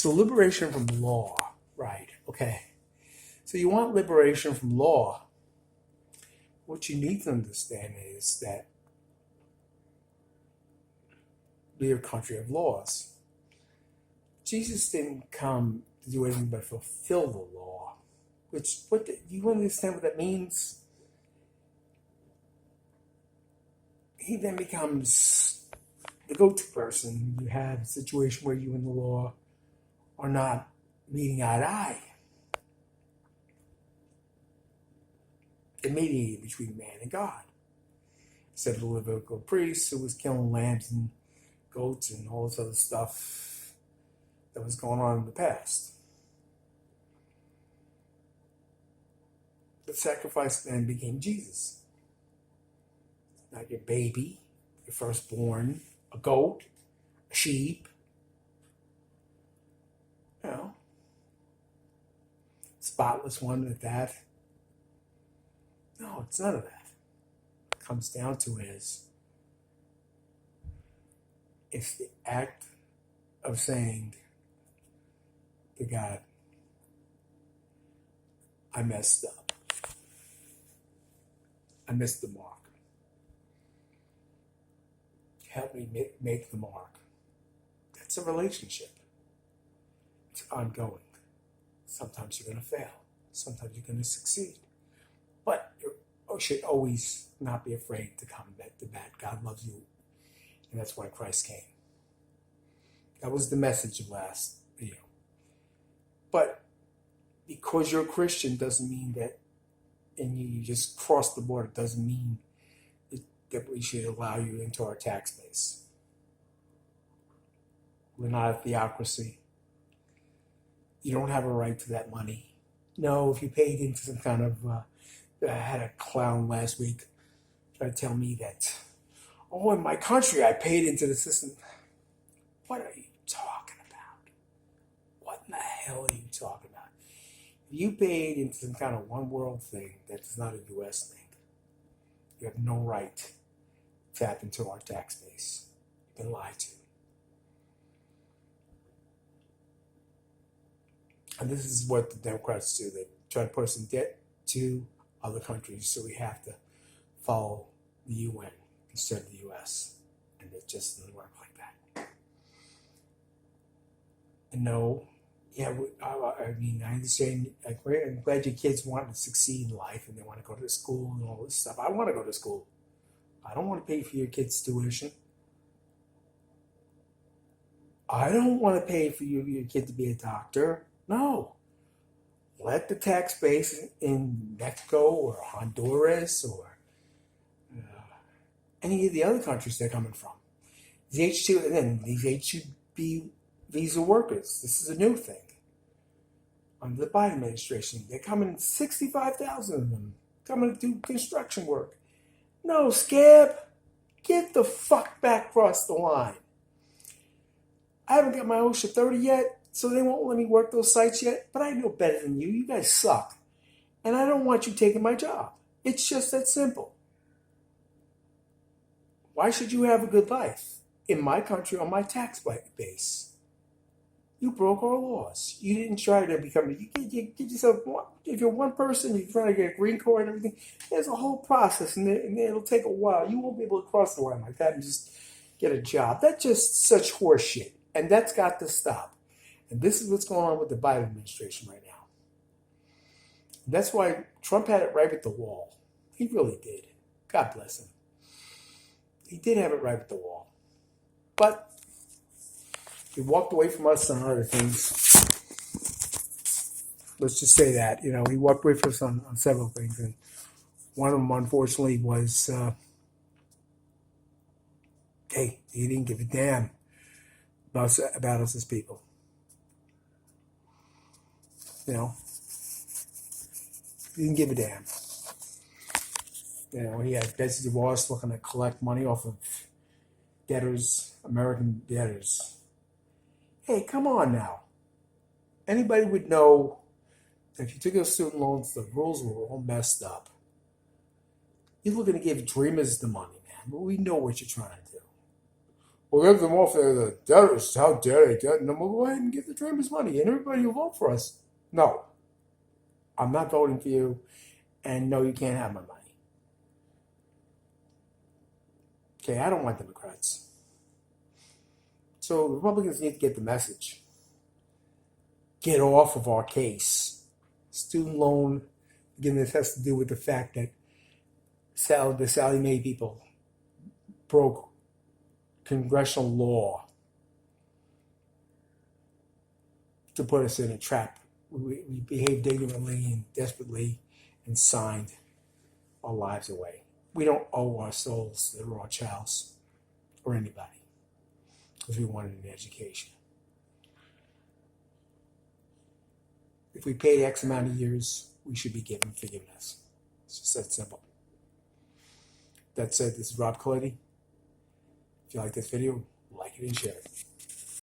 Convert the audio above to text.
So liberation from law, right? Okay. So you want liberation from law. What you need to understand is that we're a country of laws. Jesus didn't come to do anything but fulfill the law. You understand what that means? He then becomes the go-to person. You have a situation where you and the law are not meeting eye to eye. The mediator between man and God. Instead of the Levitical priest who was killing lambs and goats and all this other stuff that was going on in the past. The sacrifice then became Jesus. Not your baby, your firstborn, a goat, a sheep. You know, spotless one at that. No, it's none of that. What it comes down to is it's the act of saying to God, I messed up. I missed the mark. Help me make the mark. That's a relationship. It's ongoing. Sometimes you're going to fail. Sometimes you're going to succeed. But you should always not be afraid to come back to bat. God loves you. And that's why Christ came. That was the message of last video. But because you're a Christian doesn't mean that, and you just cross the border, doesn't mean that we should allow you into our tax base. We're not a theocracy. You don't have a right to that money. No, if you paid into some kind of, I had a clown last week try to tell me that, in my country I paid into the system. What are you talking about? What in the hell are you talking about? If you paid into some kind of one world thing that's not a U.S. thing, you have no right to tap into our tax base. You've been lied to. And this is what the Democrats do. They try to put us in debt to other countries, so we have to follow the UN instead of the US. And it just doesn't work like that. And no, I understand. I'm glad your kids want to succeed in life and they want to go to school and all this stuff. I want to go to school. I don't want to pay for your kids' tuition. I don't want to pay for your kid to be a doctor. No. Let the tax base in Mexico or Honduras or any of the other countries they're coming from. These H-2B visa workers. This is a new thing. Under the Biden administration, they're coming, 65,000 of them, coming to do construction work. No, scab, get the fuck back across the line. I haven't got my OSHA 30 yet, so they won't let me work those sites yet, but I know better than you. You guys suck. And I don't want you taking my job. It's just that simple. Why should you have a good life in my country on my tax base? You broke our laws. You didn't try to become, you get yourself, if you're one person, you're trying to get a green card and everything, there's a whole process and it'll take a while. You won't be able to cross the line like that and just get a job. That's just such horse shit. And that's got to stop. And this is what's going on with the Biden administration right now. And that's why Trump had it right with the wall. He really did. God bless him. He did have it right with the wall. But he walked away from us on other things. Let's just say that. He walked away from us on several things. And one of them, unfortunately, was, he didn't give a damn about us as people. He didn't give a damn. He had Betsy DeVos looking to collect money off of debtors, American debtors. Hey, come on now. Anybody would know that if you took those student loans, the rules were all messed up. You're looking to give dreamers the money, man. But we know what you're trying to do. we'll give them off the debtors. How dare they? And then we'll go ahead and give the dreamers money. And everybody will vote for us. No, I'm not voting for you. And no, you can't have my money. Okay, I don't want Democrats. So Republicans need to get the message. Get off of our case. Student loan forgiveness has to do with the fact that the Sallie Mae people broke congressional law to put us in a trap. We behaved ignorantly and desperately and signed our lives away. We don't owe our souls to the Rothschilds or anybody because we wanted an education. If we paid X amount of years, we should be given forgiveness. It's just that simple. That said, this is Rob Colletti. If you like this video, like it and share it.